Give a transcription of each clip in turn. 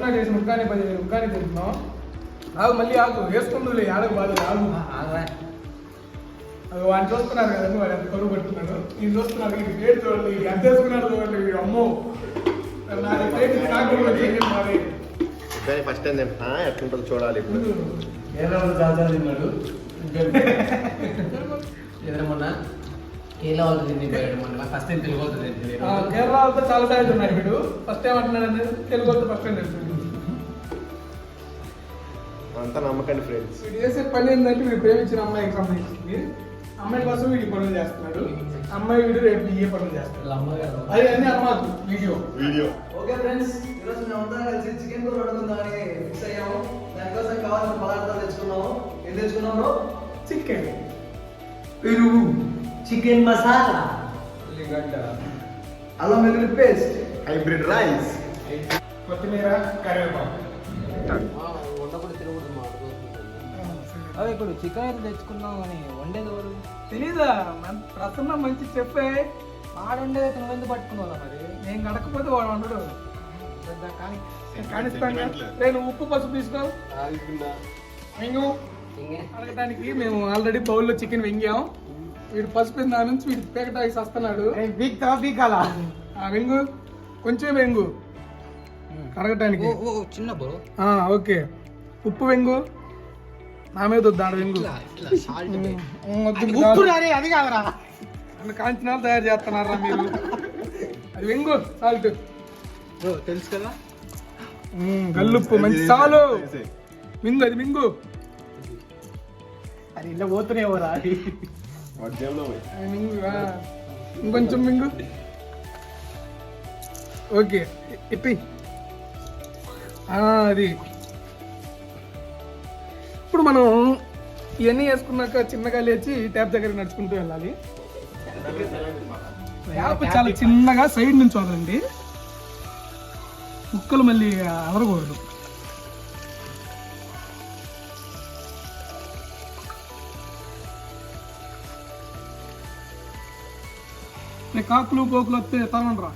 పొద్దున్న చేసి ముక్కాని తింటున్నాం. ఆగు మళ్ళీ ఆగు వేసుకుందులే ఆడకు బాధ ఆగు. అది వాడిని చూస్తున్నారు కదండి, వాడు ఎంత కరువు పడుతున్నాడు. నేను చూస్తున్నాను ఇది ప్లేట్ చూడండి, ఇది ఎంత వేసుకున్నాడు చూడండి. వీడు అమ్మో ఫస్ట్ టైం ఎట్లుంటుందో చూడాలి. చాలా తిన్నాడు ఎదురమన్నా కేరళ వాళ్ళతో తిండి పోయాడు. మొన్న ఫస్ట్ టైం తెలుగు వాళ్ళతో తిండి. కేరళ వాళ్ళతో చాలా సార్లు తిన్నాడు వీడు. ఫస్ట్ టైం అంటున్నాడు తెలుగు వాళ్ళతో ఫస్ట్ టైం తెలుసు. అంతా నమ్మకండి ఫ్రెండ్స్. వీడు చేసే పని ఏంటంటే వీడు ప్రేమించిన అమ్మాయికి సంబంధించింది. అమ్మాయి కోసం వీడి పనులు చేస్తున్నాడు. అమ్మాయి వీడు రేపు ఏ పనులు చేస్తాడు. అది అన్ని అమ్మాకు వీడియో. ఓకే ఫ్రెండ్స్, ఈరోజు మేము అందరం కలిసి చికెన్ కూర వండుకుందామని ఫిక్స్ అయ్యాము. దానికోసం కావాల్సిన పదార్థాలు తెచ్చుకున్నాము. ఏం తెచ్చుకున్నాము? చికెన్, పెరుగు, చికెన్ మసాలా, ఉల్లిగడ్డ, అల్లం వెల్లుల్లి పేస్ట్, హైబ్రిడ్ రైస్, కొత్తిమీర, కరివేపాకు. అదే ఇప్పుడు చికెన్ అయితే తెచ్చుకున్నాం కానీ వండేది ఎవరు తెలీదా? ప్రసన్న మంచి చెప్పే. ఆడుండేది నువ్వు ఎందుకు పట్టుకున్నావు మరి? నేను కడకపోతే వాడు వండడు. కానిస్తాను. నేను ఉప్పు పసుపు తీసుకో. వెంగు అడగటానికి మేము ఆల్రెడీ బౌల్లో చికెన్ వెంగాం. వీడు పసుపు నా నుంచి వీడు పేకటాకి వస్తున్నాడు. బీకాలా వెంగు కొంచెం వెంగు కడగటానికి చిన్న బ్రో. ఓకే ఉప్పు వెంగు నా మీద వద్దాడు వెంగు. అది కాదురా, కాంచనాలు తయారు చేస్తున్నారా మీరు? అది వెంగు సాల్ట్ తెలుసు కదా. గల్లుప్పు మంచి చాలు. మింగు అది మింగు. అది ఇలా పోతున్నాయేవరా మింగు ఇంకొంచెం మింగు. ఓకే ఇప్పి అది. ఇప్పుడు మనం ఇవన్నీ వేసుకున్నాక చిన్నగా లేచి ట్యాప్ దగ్గర నడుచుకుంటూ వెళ్ళాలి. ట్యాప్ చాలా చిన్నగా సైడ్ నుంచి వదలండి, ముక్కలు మళ్ళీ అదరకూడదు. కాకులు పోకులు వస్తే తనండ్రా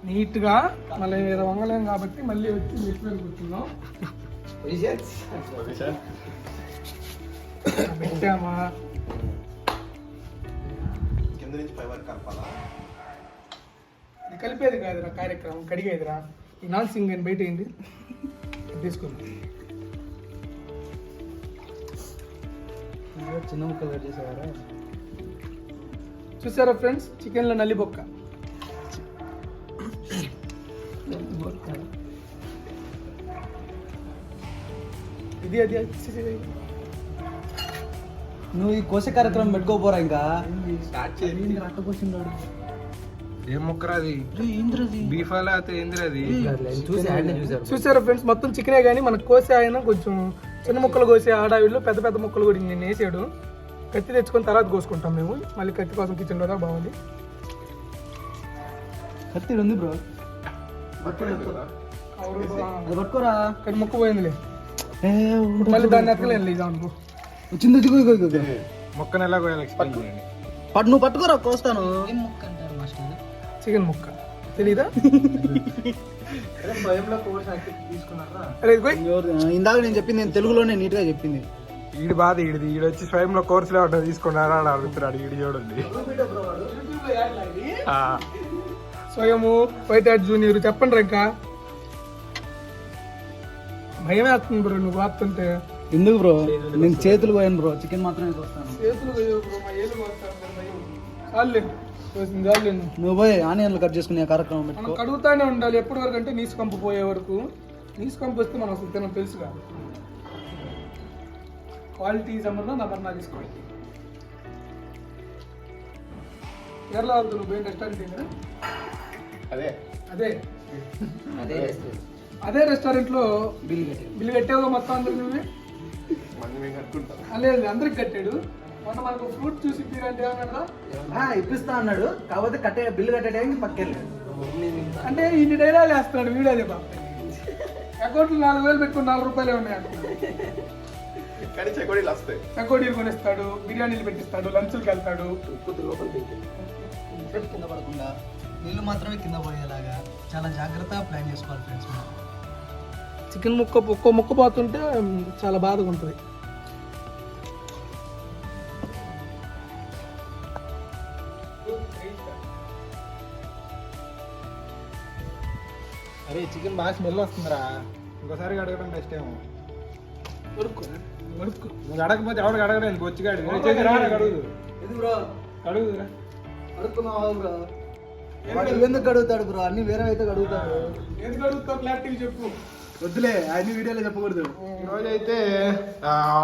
నీట్గా. మళ్ళీ వేరే వంగలేం కాబట్టి మళ్ళీ వచ్చి మెట్టు మీద కూర్చున్నాం. పెట్టామా కింద నుంచి పై వరకు కలపాలా? ఇది కలిపేది కాదురా కార్యక్రమం, కడిగేదిరా. ఈ నాన్ సింగ్ అని బయట ఏంటి తీసుకోండి. చిన్న ముక్కలు కట్ చేసేవారా? చూసారా ఫ్రెండ్స్, చికెన్లో నల్లి బొక్క. ఇది అది నువ్వు ఈ కోసే కార్యక్రమం పెట్టుకోపోరా ఇంకా. ఏం మొక్కరాది? బీఫాలా ఏంద్రది? చూసారా ఫ్రెండ్స్, మొత్తం చికెనే కానీ మనకు కోసే ఆయన కొంచెం చిన్న ముక్కలు కోసే ఆడావిలో పెద్ద పెద్ద ముక్కలు కూడా నేను వేసాడు. కత్తి తెచ్చుకొని తర్వాత కోసుకుంటాం మేము. మళ్ళీ కత్తి కోసం కిచెన్లో దాకా బాగుంది. కత్తి ఉంది బ్రో, అది పట్టుకోరా. కానీ ముక్క పోయిందిలే, మళ్ళీ దాన్ని ఎత్తలేను లేదా అనుకో. వచ్చింది మొక్కను ఎలా కోయాలి ఎక్స్ప్లెయిన్ చేయండి. నువ్వు పట్టుకోరా, కోస్తాను. చికెన్ ముక్క తెలీదా? ఇందాక నేను చెప్పింది నేను తెలుగులోనే నీట్ గా చెప్పింది. ఈడు బాధ ఈడిది. ఈడు వచ్చి స్వయంలో కోర్సులో ఉంటుంది తీసుకున్నారా అని అడుగుతున్నాడు. ఈడు చూడండి స్వయము వైట్ హ్యాట్ జూనియర్. చెప్పండి ఇంకా భయం వేస్తుంది బ్రో నువ్వు వాడుతుంటే. ఎందుకు బ్రో? నేను చేతులు పోయాను బ్రో, చికెన్ మాత్రమే కోస్తాను. చేతులు నువ్వు పోయి ఆనియన్లు కట్ చేసుకునే కార్యక్రమం పెట్టుకో. మనం కడుగుతానే ఉండాలి ఎప్పటి వరకు అంటే నీసు కంపు పోయే వరకు. నీసు కంపు వస్తే మనం అసలు తినం తెలుసుగా. క్వాలిటీ సంబంధం నా తీసుకోవాలి. కేరళ వాళ్ళతో నువ్వు పోయిన రెస్టారెంట్ ఏంటంటే అదే అదే అదే రెస్టారెంట్లో బిల్లు కట్టావు మొత్తం అందరికి. నువ్వే లేదు అందరికి కట్టాడు. మొన్న మనకు ఫ్రూట్ చూసి ఇప్పిరంటే ఏమన్నాడు? ఇప్పిస్తా అన్నాడు, కాకపోతే బిల్లు కట్టడానికి పక్కెళ్ళాడు. అంటే ఇన్ని డైలాగ్ వేస్తున్నాడు వీడియో. అదే బాబు అకౌంట్లో 4,000 పెట్టుకుని 4 రూపాయలే ఉన్నాయి అనుకుంటా. చకోడీలు కొనిస్తాడు, బిర్యానీలు పెట్టిస్తాడు, లంచ్కి వెళ్తాడు. నీళ్ళు మాత్రమే కింద పడేలాగా చాలా జాగ్రత్తగా ప్లాన్ చేసుకోవాలి ఫ్రెండ్స్. చికెన్ ముక్క ఒక్కో ముక్క పోతుంటే చాలా బాధగా ఉంటుంది. అరే చికెన్ బాగా స్మెల్ వస్తుందిరా, ఇంకోసారి అడగడం బెస్ట్ ఏమో. నువ్వు అడగకపోతే ఎవరికి అడగలేదు, బొచ్చిగాడు అడుగు ఎందుకు బ్రో అడుగురా. అడుక్కున్నావా బ్రో? ఎందుకు అడుగుతాడు బ్రో? అన్ని వేరే అయితే అడుగుతాడు. ఎందుకు అడుగుతావు? క్లారిటీ చెప్పు. వద్దులే, అన్ని వీడియోలో చెప్పకూడదు. ఈరోజు అయితే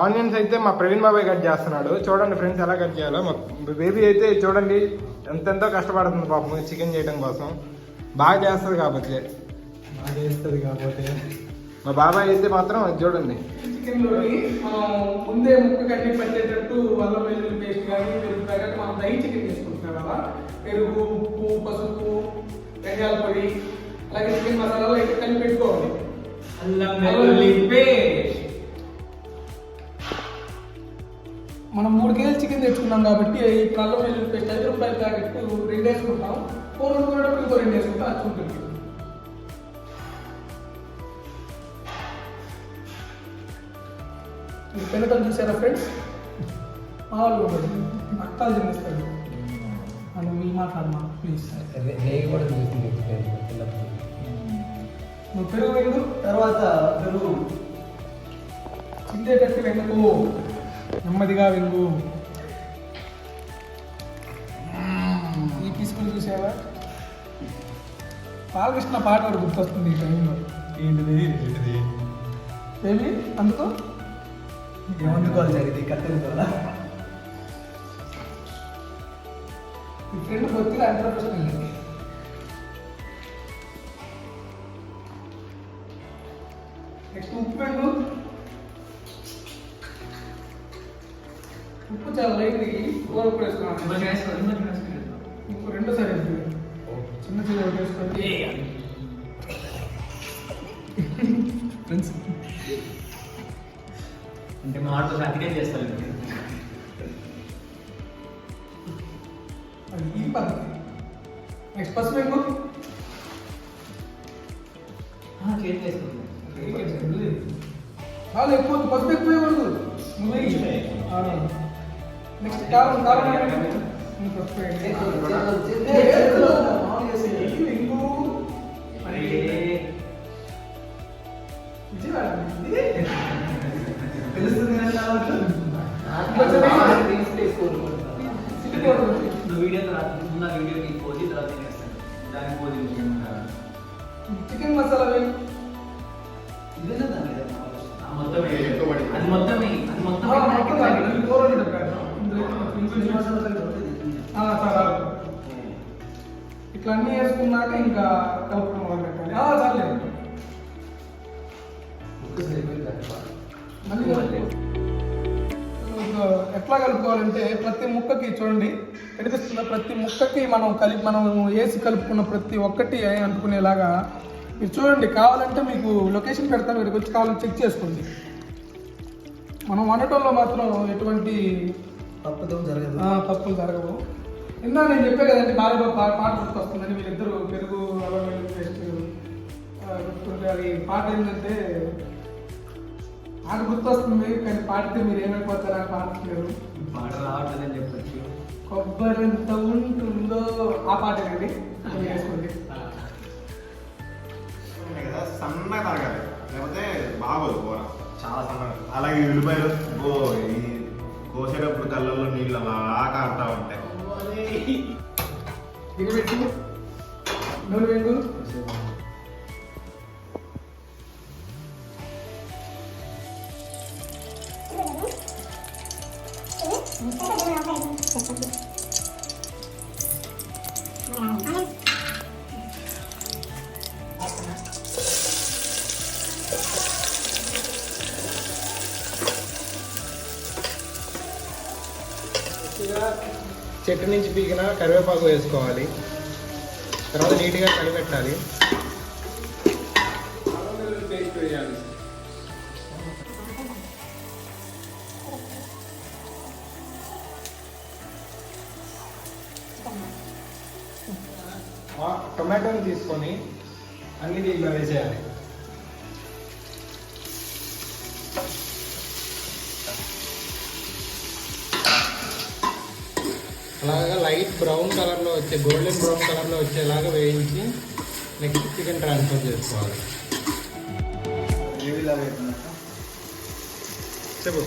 ఆనియన్స్ అయితే మా ప్రవీణ్ బాబాయ్ కట్ చేస్తున్నాడు. చూడండి ఫ్రెండ్స్ ఎలా కట్ చేయాలో. మా బేబీ అయితే చూడండి ఎంతెంతో కష్టపడుతుంది పాపం చికెన్ చేయడం కోసం. బాగా చేస్తుంది కాబట్టి మా బాబాయ్ అయితే మాత్రం అది చూడండి. చికెన్లోని మనం ముందే ముక్క కట్టి పట్టేటట్టు అల్లం వెల్లుల్లి పేస్ట్ కానీ పెరుగు తగ్గట్టు మనం దహి చికెన్ చేసుకుంటున్నాం కదా. పెరుగు, ఉప్పు, పసుపు, ధనియాల పొడి, అలాగే చికెన్ మసాలాలు అయితే కలిపి పెట్టుకోవాలి. అల్లం వెల్లుల్లి పేస్ట్ మనం 3 కేజీలు చికెన్ తెచ్చుకున్నాం కాబట్టి ఇప్పుడు అల్లం వెల్లుల్లి పేస్ట్ 5 రూపాయల ప్యాకెట్ 2 వేసుకుంటాం. 4 వండుకునేటప్పుడు ఇంకో 2 వేసుకుంటాం. అది ఉంటుంది. ఈ పెనటం చూసారా ఫ్రెండ్స్? మామూలు అక్కాలు తినేస్తాడు. అని మీ మాట్లాడమా ప్లీజ్. నువ్వు పెరుగు వెంగు, తర్వాత పెరుగు చిందేటట్టు వెంగు, నెమ్మదిగా వెంగు. ఈ తీసుకుని చూసావా? బాలకృష్ణ పాట ఒకటి గుర్తొస్తుంది ఈ టైంలో. ఏంటిది ఏమి అందుకో ఏమందుకోవాలి జరిగింది కట్టెలుకోవాలా? ఈ ఫ్రెండ్ బొత్తిగా అంతర్ప్రశ్న. నెక్స్ట్ ఉప్పు వెంగు. ఉప్పు చాలా లైట్ కూర కూడా వేసుకున్నాను. ఇంకో 2 సరే చిన్న చిన్న వేసుకోండి ఫ్రెండ్స్. అంటే మా ఆటో అతికే చేస్తారు. అది ఈ పద్ధతి. నెక్స్ట్ పసుపు వెంగు. చేతి వేసుకుంటాం. చాలా ఎక్కువ పసుపు ఎక్కువ ఇవ్వదు. నెక్స్ట్ కారం పసుపు తెలుస్తుంది వీడియోకి పోయి తర్వాత తినేస్తాను. దానికి పోయి చికెన్ మసాలా వేయండి. మొత్తం అది మొత్తం ఇట్లా అన్నీ వేసుకున్నాక ఇంకా కలుపుకోవడం మొదలు పెట్టాలి. చాలేదు మళ్ళీ ఎట్లా కలుపుకోవాలంటే ప్రతి ముక్కకి చూడండి కనిపిస్తున్న ప్రతి ముక్కకి మనం వేసి కలుపుకున్న ప్రతి ఒక్కటి అంటుకునేలాగా మీరు చూడండి. కావాలంటే మీకు లొకేషన్ పెడతాను, మీరు వచ్చి కావాలంటే చెక్ చేసుకోండి. మనం వండటంలో మాత్రం ఎటువంటి తప్పులు జరగవు. ఇందా నేను చెప్పే కదండి పాట గుర్తొస్తుందని. వీళ్ళిద్దరూ పెరుగు అల్లం వెల్లుల్లి పేస్ట్ గుర్తుంటే అది పాట ఏంటంటే పాట గుర్తొస్తుంది కానీ పాడితే మీరు ఏమైపోతారా పాడట్లేదు. పాట రావట్లేదని చెప్పచ్చు. కొబ్బరి ఎంత ఉంటుందో ఆ పాట అండి వేసుకోండి. సన్నగా తరగాలి, లేకపోతే బాగోదు కూర. చాలా సన్నగా. అలాగే ఉల్లిపాయలు ఈ కోసేటప్పుడు కళ్ళల్లో నీళ్ళు అలా కారుతా ఉంటాయి. ఇది పెట్టి నూనె వేగు. చెట్టు నుంచి పీకిన కరివేపాకు వేసుకోవాలి. తర్వాత నీట్గా కలిపెట్టాలి. పేస్ట్ వేయాలి. టొమాటోని తీసుకొని అన్ని దీంట్లో వేసేయాలి. అలాగా లైట్ బ్రౌన్ కలర్లో వచ్చే గోల్డెన్ బ్రౌన్ కలర్లో వచ్చేలాగా వేయించి నెక్స్ట్ చికెన్ ట్రాన్స్ఫర్ చేసుకోవాలి. గ్రేవీ లాగా అవుతుందా? చెప్పు.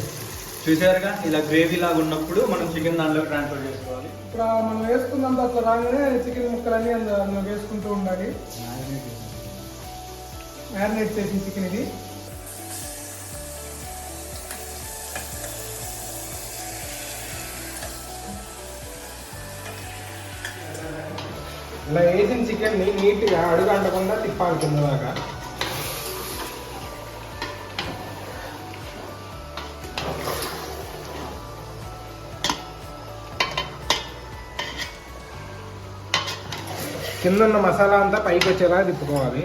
చూసారుగా ఇలా గ్రేవీ లాగా ఉన్నప్పుడు మనం చికెన్ దాంట్లో ట్రాన్స్ఫర్ చేసుకోవాలి. ఇప్పుడు మనం వేసుకున్నంత అట్లా రాగానే చికెన్ ముక్కలన్నీ అందులో వేసుకుంటూ ఉండాలి. మ్యారినేట్ చేసిన చికెన్ ఇది. ఇలా వేసిన చికెన్ని నీట్గా అడుగు అంటకుండా తిప్పాలి కింద దాకా. కింద ఉన్న మసాలా అంతా పైకి వచ్చేలా తిప్పుకోవాలి.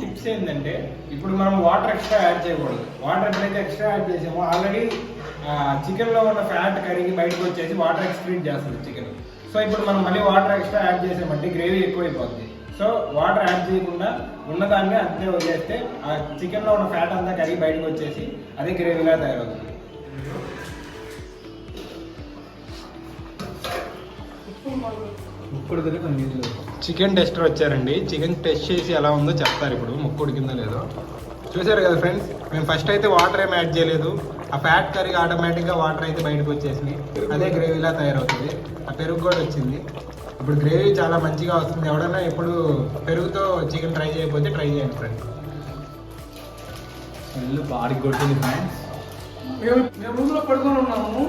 టిప్స్ ఏంటంటే ఇప్పుడు మనం వాటర్ ఎక్స్ట్రా యాడ్ చేయకూడదు. వాటర్ ఎప్పుడైతే ఎక్స్ట్రా యాడ్ చేసామో ఆల్రెడీ చికెన్లో ఉన్న ఫ్యాట్ కరిగి బయటకు వచ్చేసి వాటర్ ఎక్స్క్రీట్ చేస్తుంది చికెన్. సో ఇప్పుడు మనం మళ్ళీ వాటర్ ఎక్స్ట్రా యాడ్ చేసామంటే గ్రేవీ ఎక్కువైపోతుంది. సో వాటర్ యాడ్ చేయకుండా ఉన్నదాన్ని అంతే వదిలేస్తే ఆ చికెన్లో ఉన్న ఫ్యాట్ అంతా కరిగి బయటకు వచ్చేసి అదే గ్రేవీలా తయారవుతుంది. చికెన్ టెస్టర్ వచ్చారండి. చికెన్ టెస్ట్ చేసి ఎలా ఉందో చెప్తారు ఇప్పుడు, ముక్కు ఉడికిందో లేదో. చూసారు కదా ఫ్రెండ్స్, మేము ఫస్ట్ అయితే వాటర్ ఏం యాడ్ చేయలేదు. ఆ ఫ్యాట్ కరిగి ఆటోమేటిక్గా వాటర్ అయితే బయటకు వచ్చేసి అదే గ్రేవీలా తయారవుతుంది. ఆ పెరుగు కూడా వచ్చింది. ఇప్పుడు గ్రేవీ చాలా మంచిగా వస్తుంది. ఎవడన్నా ఇప్పుడు పెరుగుతో చికెన్ ట్రై చేయకపోతే ట్రై చేయండి ఫ్రెండ్స్. స్మెల్ బాడీ కొట్టింది ఫ్రెండ్స్. మేము రూమ్లో పడుకొని ఉన్నాము.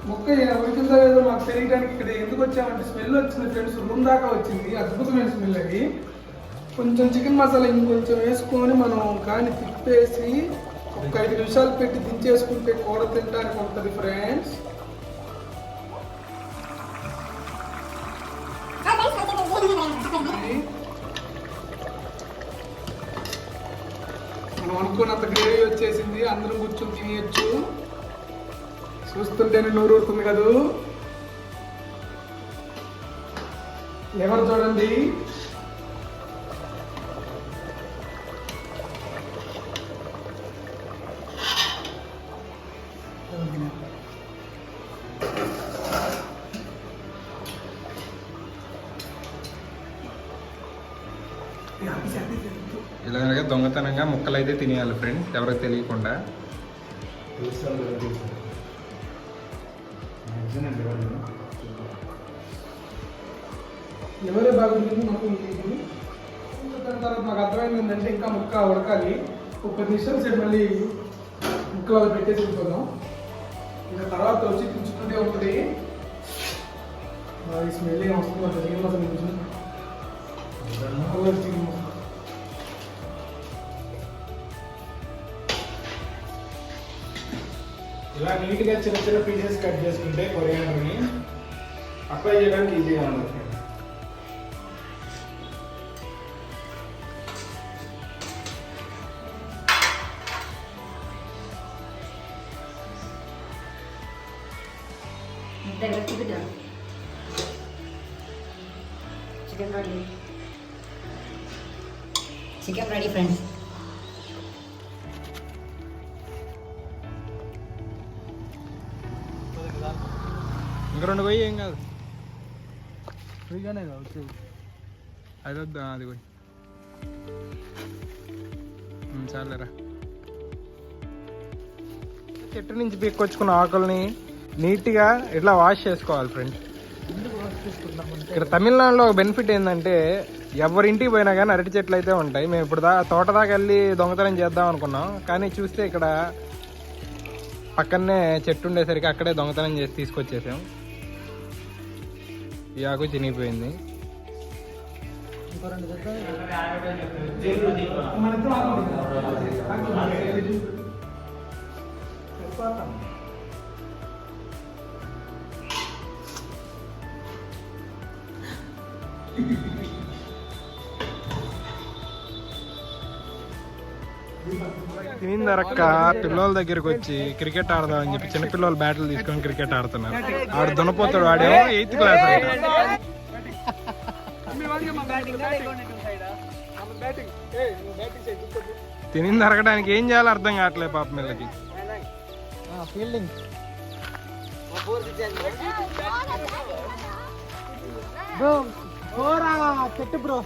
ముక్క ఉడికిందో లేదో మాకు తెలియడానికి ఇక్కడ ఎందుకు వచ్చామంటే స్మెల్ వచ్చింది ఫ్రెండ్స్. రూమ్ దాకా వచ్చింది. అద్భుతమైన స్మెల్ అది. కొంచెం చికెన్ మసాలా ఇంకొంచెం వేసుకొని మనం కానీ తిప్పేసి ఒక 5 నిమిషాలు పెట్టి దించేసుకుంటే కూర తినడానికి ఉంటుంది ఫ్రెండ్స్. మనం అనుకున్నంత గ్రేవీ వచ్చేసింది. అందరం కూర్చొని తినేయచ్చు. చూస్తుంటేనే నోరు ఊరుతుంది కదా. ఎవరు చూడండి. ఇలాగ దొంగతనంగా ముక్కలు అయితే తినేయాలి ఫ్రెండ్స్, ఎవరికి తెలియకుండా. ఎవరే బాగుంటుంది మాకు. దాని తర్వాత మాకు అర్థమైంది ఏంటంటే ఇంకా ముక్క ఉడకాలి. ఒక 10 నిమిషాలు సేపు మళ్ళీ ముక్కలు పెట్టేసి వెళ్ళిపోదాం. ఇంకా తర్వాత వచ్చి పుచ్చుకుంటే ఉంటుంది. ఈ స్మెల్ ఏం వస్తుందో చికెన్ మసాలా నుంచి. ఇలా నీట్గా చిన్న చిన్న పీసెస్ కట్ చేసుకుంటే కొరియాండర్ని అప్లై చేయడానికి ఈజీగా ఉంటుంది. Chicken ready, friends. ఇంకా 2 పోయి ఏం కాదు. ఫ్రీగానే వచ్చేది. అది వద్దా, అది పోయి చాలేరా. చెట్టు నుంచి పీక్కొచ్చుకున్న ఆకుల్ని నీట్గా ఇట్లా వాష్ చేసుకోవాలి ఫ్రెండ్స్. ఇక్కడ తమిళనాడులో ఒక బెనిఫిట్ ఏంటంటే ఎవరింటికి పోయినా కానీ అరటి చెట్లు అయితే ఉంటాయి. మేము ఇప్పుడు తోట దాకా వెళ్ళి దొంగతనం చేద్దాం అనుకున్నాం, కానీ చూస్తే ఇక్కడ పక్కనే చెట్టు ఉండేసరికి అక్కడే దొంగతనం చేసి తీసుకొచ్చేసాం. ఈ ఆకు చినిగిపోయింది. తినింది దొరక్క పిల్లల దగ్గరికి వచ్చి క్రికెట్ ఆడదాం అని చెప్పి చిన్నపిల్లలు బ్యాట్లు తీసుకొని క్రికెట్ ఆడుతున్నారు. ఆడు దున్నపోతాడు, వాడేమో 8th క్లాస్ అంట. తినింది దొరకడానికి ఏం చేయాలో అర్థం కావట్లేదు పాప వీళ్ళకి. ఫీల్డింగ్ బ్రో చెట్టు బ్రో